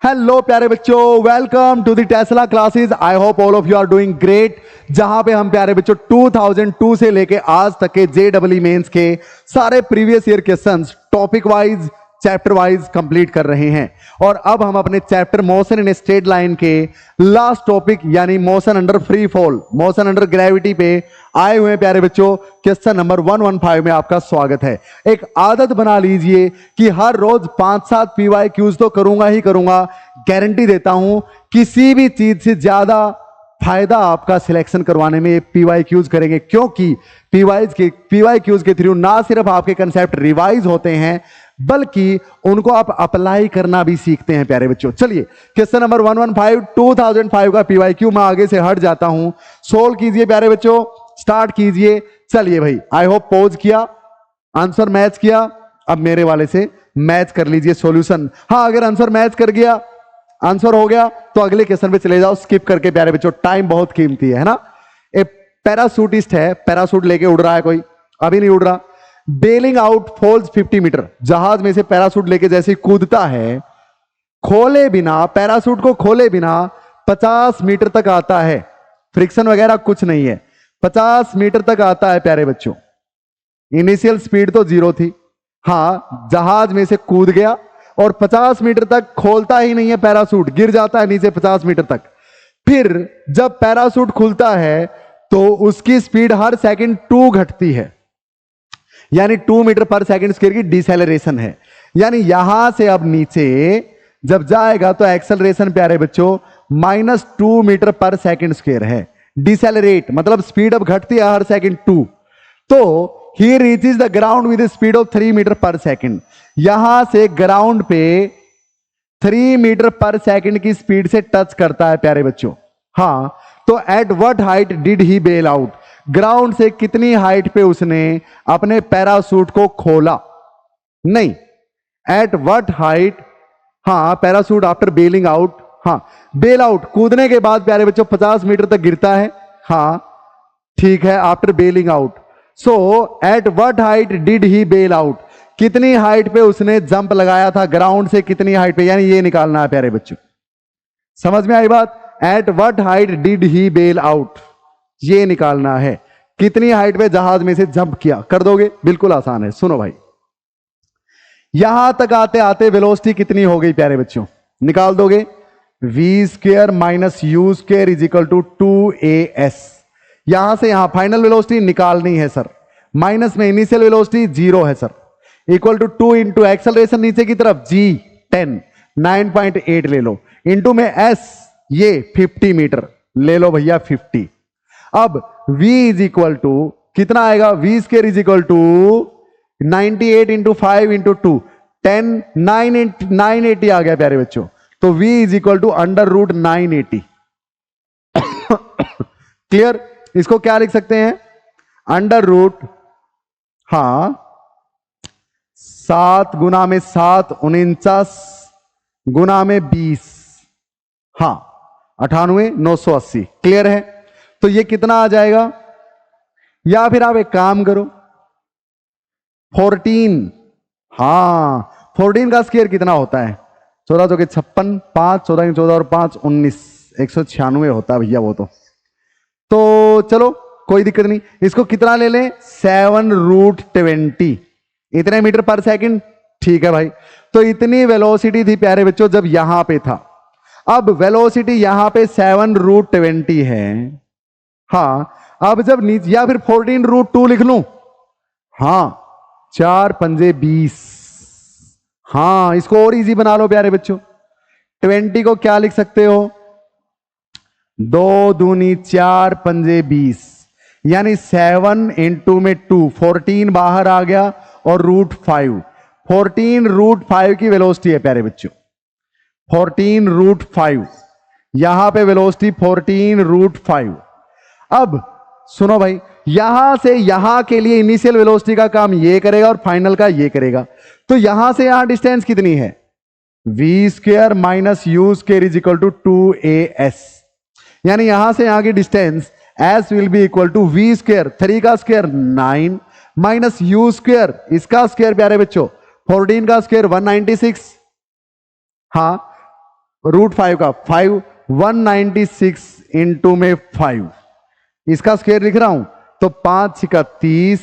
Hello प्यारे बच्चों, welcome to the Tesla classes. I hope all of you are doing great. जहां पे हम प्यारे बच्चों 2002 से लेके आज तक के जेईई मेंस के सारे previous year questions topic wise chapter wise complete कर रहे हैं। और अब हम अपने chapter motion in straight line के लास्ट टॉपिक यानी motion under free fall, motion under gravity पे आए हुए हैं प्यारे बच्चों। क्वेश्चन नंबर 115 में आपका स्वागत है। एक आदत बना लीजिए कि हर रोज 5-7 PYQs तो करूंगा ही करूंगा, गारंटी देता हूं। किसी भी चीज से ज्यादा फायदा आपका सिलेक्शन करवाने में PYQs करेंगे, क्योंकि PYQs के थ्रू ना सिर्फ आपके कंसेप्ट रिवाइज होते हैं बल्कि उनको आप अप्लाई करना भी सीखते हैं प्यारे बच्चों। चलिए क्वेश्चन नंबर 115 2005 का PYQ मैं आगे से हट जाता हूं, सोल्व कीजिए प्यारे बच्चों, स्टार्ट कीजिए। चलिए भाई, आई होप पॉज किया, आंसर मैच किया। अब मेरे वाले से मैच कर लीजिए सॉल्यूशन। हाँ, अगर आंसर मैच कर गया, आंसर हो गया तो अगले क्वेश्चन पे चले जाओ स्किप करके प्यारे बच्चों, टाइम बहुत कीमती है ना। एक पैराशूटिस्ट है, पैराशूट लेके उड़ रहा है कोई, अभी नहीं उड़ रहा। बेलिंग आउट फॉल्स 50 मीटर, जहाज में से पैराशूट लेके जैसे कूदता है, खोले बिना, पैराशूट को खोले बिना 50 मीटर तक आता है। फ्रिक्शन वगैरह कुछ नहीं है, 50 मीटर तक आता है प्यारे बच्चों। इनिशियल स्पीड तो 0 थी। हाँ, जहाज में से कूद गया और 50 मीटर तक खोलता ही नहीं है पैराशूट, गिर जाता है नीचे 50 मीटर तक। फिर जब पैराशूट खुलता है तो उसकी स्पीड हर सेकंड 2 घटती है, यानी 2 मीटर पर सेकंड स्क्वायर की डिसेलरेशन है। यानी यहां से अब नीचे जब जाएगा तो एक्सेलरेशन प्यारे बच्चों -2 मीटर पर सेकंड स्क्वायर है। डिसेलरेट मतलब स्पीड अब घटती है हर सेकंड 2। तो he reaches the ground with speed of 3 metre per second. यहां से ग्राउंड पे 3 मीटर पर सेकंड की स्पीड से टच करता है प्यारे बच्चों। हाँ, तो at what height did he bail out, ground से कितनी हाइट पे उसने अपने पैराशूट को खोला। नहीं, एट व्हाट हाइट, हाँ पैराशूट आफ्टर बेलिंग आउट, हाँ बेल आउट कूदने के बाद प्यारे बच्चों 50 मीटर तक गिरता है। हाँ ठीक है, after bailing out. So at what height did he bail out, कितनी हाइट पे उसने जंप लगाया था, ग्राउंड से कितनी हाइट पे, यानी ये निकालना है प्यारे बच्चों। समझ में आई बात? At what height did he bail out, ये निकालना है कितनी हाइट पे जहाज में से जंप किया। कर दोगे? बिल्कुल आसान है, सुनो भाई। यहां तक आते आते वेलोसिटी कितनी हो गई प्यारे बच्चों, निकाल दोगे? v² - u² = 2as। यहां से यहां फाइनल वेलोसिटी निकालनी है सर, माइनस में इनिशियल वेलोसिटी 0 है sir, equal to 2 into acceleration नीचे की तरफ g10 9.8 ले लो, इंटू में s ये 50 मीटर ले लो भैया 50। अब v इज इक्वल टू कितना आएगा, v² = 98 इंटू 5 इंटू 2 10 980 आ गया प्यारे बच्चों। तो v is equal to √980। Clear? इसको क्या लिख सकते हैं, √ हाँ 7 गुना में 7 49 गुना में 20, हाँ 98 980। क्लियर है? तो ये कितना आ जाएगा, या फिर आप एक काम करो 14, हाँ 14 का स्क्वायर कितना होता है, 14 चौके 56, 5 14 14 और 5 19, 196 होता है भैया वो तो चलो कोई दिक्कत नहीं। इसको कितना ले लें, 7√20, इतने मीटर पर सेकंड। ठीक है भाई, तो इतनी वेलोसिटी थी प्यारे बच्चों जब यहां पे था। अब वेलोसिटी यहां पे 7√20 है। हाँ, अब जब नीचे, या फिर 14√2 लिख लूं, हाँ 4 पंजे 20, हाँ इसको और इजी बना लो प्यारे बच्चों। 20 को क्या लिख सकते हो, 2 दूनी 4 पंजे 20, यानी 7 इंटू में 2, 14 बाहर आ गया और √5, 14√5 की वेलोसिटी है प्यारे बच्चों, 14√5। यहां पे वेलोसिटी 14√5। अब सुनो भाई, यहां से यहां के लिए इनिशियल वेलोसिटी का काम ये करेगा और फाइनल का ये करेगा। तो यहां से यहां डिस्टेंस कितनी है, v² - u² = 2as, यानी यहां से यहां की distance s will be equal to v², 3 का स्क्वायर 9 माइनस u², इसका स्क्वायर प्यारे बच्चों 14 का स्क्वायर 196, हाँ रूट 5 का 5 196 इंटू में 5, इसका स्क्वायर लिख रहा हूं तो 5 का 30,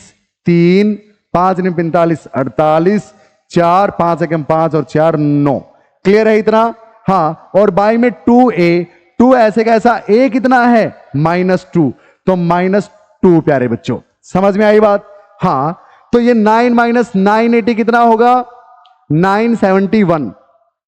3 5 ने 45 48, 4 5 एकम 5 और 4 9। क्लियर है इतना? हाँ, और बाई में 2a, 2 ऐसे कैसा, a कितना है -2, तो -2 प्यारे बच्चों, समझ में आई बात? हाँ, तो ये 9 माइनस 980 कितना होगा 971।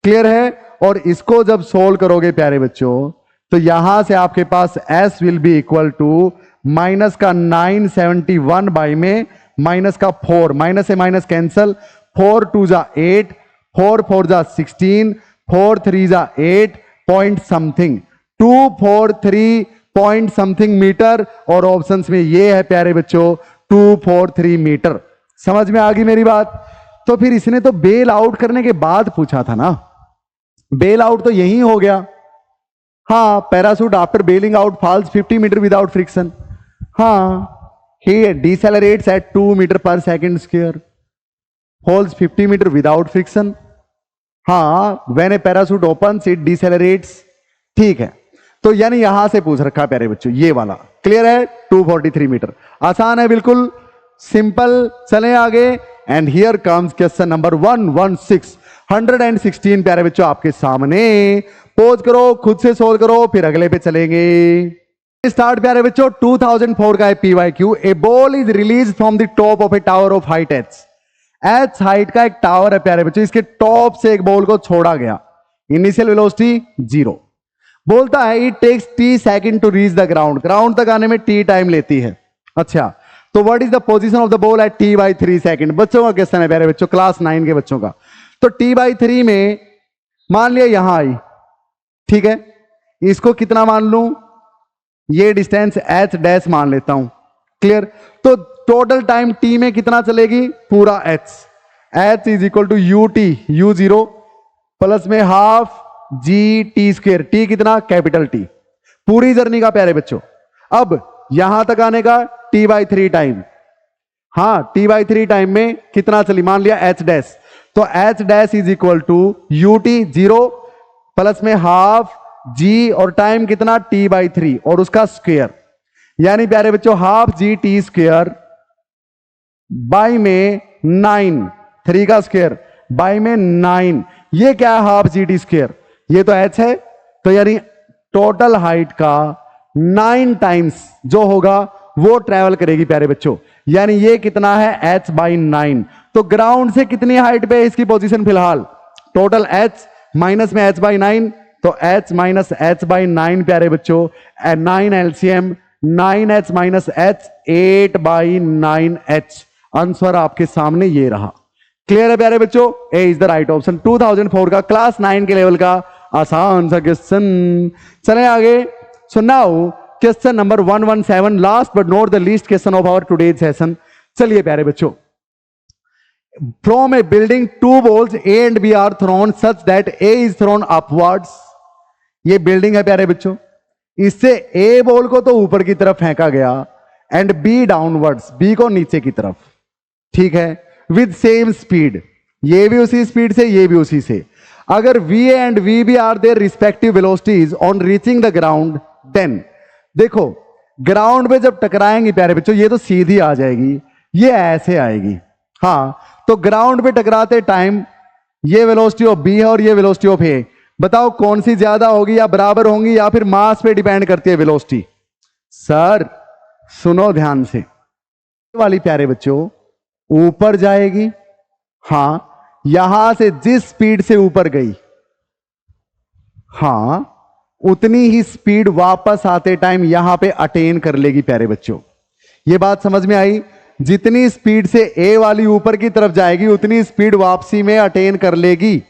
क्लियर है? और इसको जब सोल्व करोगे प्यारे बच्चों तो यहां से आपके पास s will be equal to minus का 971 बाई में माइनस का 4, माइनस से माइनस कैंसल, 4 2 जा 8, 4 4 जा 16, 4 3 जा 8 point something, 243 point something metre, और ऑप्शंस में ये है प्यारे बच्चों 243 मीटर। समझ में आ गई मेरी बात? तो फिर इसने तो बेल आउट करने के बाद पूछा था ना, बेल आउट तो यही हो गया। हाँ, parachute after bailing out falls 50 metre without friction. हाँ, he decelerates at 2 metre per second square, falls 50 metre without friction. हाँ, when a parachute opens it decelerates। ठीक है, तो यानी यहां से पूछ रखा प्यारे बच्चों ये वाला। क्लियर है? 243 मीटर, आसान है बिल्कुल, सिंपल। चले आगे, and here comes question number 116 प्यारे बच्चों आपके सामने। पोज करो, खुद से सोल्व करो, फिर अगले पे चलेंगे। स्टार्ट प्यारे बच्चों, 2004 का है PYQ। A ball is release from the top of A tower of height h height का एक टावर है प्यारे बच्चों, इसके टॉप से एक बॉल को छोड़ा गया, इनिशियल वेलोसिटी 0। बोलता है it takes t second to reach the ground, ground तक आने में t टाइम लेती है। अच्छा, तो what is the position of the ball at t/3 second? बच्चों का क्वेश्चन है प्यारे बच्चों, क्लास 9 के बच्चों का। तो t/3 में मान लिया यहां आई, ठीक है, इसको कितना मान लूं, ये डिस्टेंस h डैश मान लेता हूं। क्लियर? तो टोटल टाइम t में कितना चलेगी, पूरा h is equal to ut u0 plus में हाफ gt स्क्वेयर, t कितना, कैपिटल T, पूरी जर्नी का प्यारे बच्चों। अब यहां तक आने का t/3 टाइम, हाँ t/3 टाइम में कितना चली, मान लिया h डैश, तो h dash is equal to ut 0 plus में हाफ g और टाइम कितना t/3 और उसका स्क्वायर, यानी प्यारे बच्चों हाफ gt स्क्वायर बाई में 9, 3 का स्क्वायर बाई में 9, ये क्या है हाफ gt स्क्वायर, ये तो h है, तो यानी टोटल हाइट का 9 टाइम्स जो होगा वो ट्रेवल करेगी प्यारे बच्चों, यानी ये कितना है h/9। तो ग्राउंड से कितनी हाइट पे है इसकी पोजीशन फिलहाल, टोटल h माइनस में h/9, तो h माइनस h/9 प्यारे बच्चों, 9 LCM 9h minus h 8/9h। Answer आपके सामने ये रहा। क्लियर है प्यारे बच्चों? ए इज द राइट ऑप्शन। 2004 का क्लास 9 के लेवल का आसान सा क्वेश्चन। चले आगे। So now question number 117, last but not the least question of our today's session. चलिए प्यारे बच्चों, from a building 2 balls A and B are thrown such that A is thrown upwards। ये building है प्यारे बच्चों, इससे A बॉल को तो ऊपर की तरफ फेंका गया एंड B डाउनवर्ड्स, B को नीचे की तरफ, ठीक है, विद सेम स्पीड, ये भी उसी स्पीड से, ये भी उसी से। अगर VA and VB are their respective velocities on reaching the ground, then देखो ग्राउंड पे जब टकराएंगी प्यारे बच्चों, ये तो सीधी आ जाएगी, ये ऐसे आएगी। हाँ, तो ग्राउंड पे टकराते टाइम ये वेलोसिटी ऑफ B है और ये वेलोसिटी ऑफ A, बताओ कौन सी ज्यादा होगी, या बराबर होंगी, या फिर मास पे डिपेंड करती है वेलोसिटी? सर सुनो ध्यान से, वाली प्यारे बच्चों ऊपर जाएगी, हां, यहां से जिस स्पीड से ऊपर गई, हां, उतनी ही स्पीड वापस आते टाइम यहां पे अटेन कर लेगी प्यारे बच्चों। ये बात समझ में आई? जितनी स्पीड से ए वाली ऊपर की तरफ जाएगी उतनी स्पीड वापसी में अटेन कर लेगी,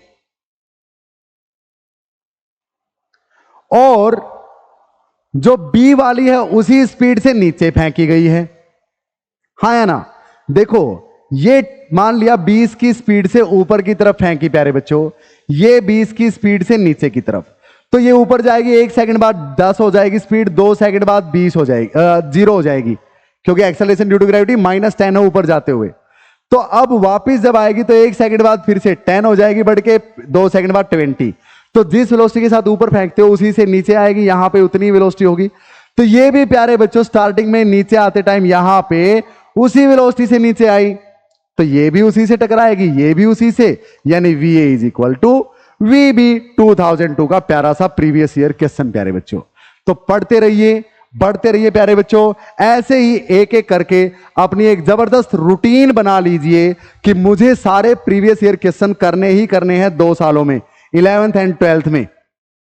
और जो बी वाली है उसी स्पीड से नीचे फेंकी गई है, हाँ या ना? देखो ये मान लिया 20 की स्पीड से ऊपर की तरफ फेंकी प्यारे बच्चों, ये 20 की स्पीड से नीचे की तरफ, तो ये ऊपर जाएगी, 1 सेकंड बाद 10 हो जाएगी स्पीड, 2 सेकंड बाद 20 हो जाएगी, 0 हो जाएगी, क्योंकि एक्सेलरेशन ड्यू टू ग्रेविटी -10 है ऊपर जाते हुए। तो अब वापस जब आएगी तो 1 सेकंड बाद फिर से 10 हो जाएगी, बढ़ के 2 सेकंड बाद 20, तो जिस वेलोसिटी के साथ ऊपर फेंकते हो उसी से नीचे आएगी, यहां पे उतनी वेलोसिटी होगी। तो ये भी प्यारे बच्चों स्टार्टिंग में नीचे आते टाइम यहां पे उसी वेलोसिटी से नीचे आई, तो ये भी उसी से टकराएगी, ये भी उसी से, यानी VA is equal to VB 2002 का प्यारा सा प्रीवियस ईयर क्वेश्चन प्यारे बच्चों। तो पढ़ते रहिए, बढ़ते रहिए प्यारे बच्चों, ऐसे ही एक एक करके अपनी एक जबरदस्त रूटीन बना लीजिए कि मुझे सारे प्रीवियस ईयर क्वेश्चन करने ही करने हैं 2 सालों में, 11th एंड 12th में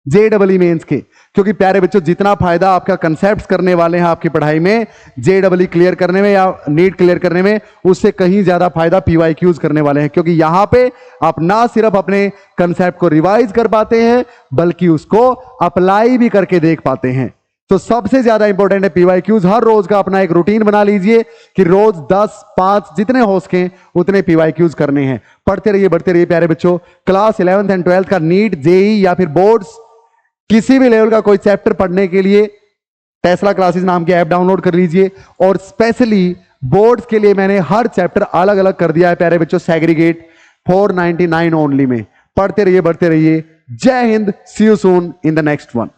JEE मेंस के। क्योंकि प्यारे बच्चों जितना फायदा आपका कंसेप्ट करने वाले हैं आपकी पढ़ाई में, JEE क्लियर करने में या नीट क्लियर करने में, उससे कहीं ज्यादा फायदा PYQs करने वाले हैं। क्योंकि यहां पे आप ना सिर्फ अपने कंसेप्ट को रिवाइज कर पाते हैं बल्कि उसको अप्लाई भी करके देख पाते हैं। तो सबसे ज्यादा इंपॉर्टेंट है PYQs। हर रोज का अपना एक रूटीन बना लीजिए कि रोज 10, 5 जितने हो सके उतने PYQs करने हैं। पढ़ते रहिए, बढ़ते रहिए प्यारे बच्चों। क्लास 11th एंड 12th का नीट, JEE या फिर बोर्ड्स किसी भी लेवल का कोई चैप्टर पढ़ने के लिए टेस्ला क्लासेस नाम की ऐप डाउनलोड कर लीजिए। और स्पेशली बोर्ड्स के लिए मैंने हर चैप्टर अलग अलग कर दिया है प्यारे बच्चों, सेग्रीगेट 499 ओनली में। पढ़ते रहिए, बढ़ते रहिए। जय हिंद, see you soon in the next one.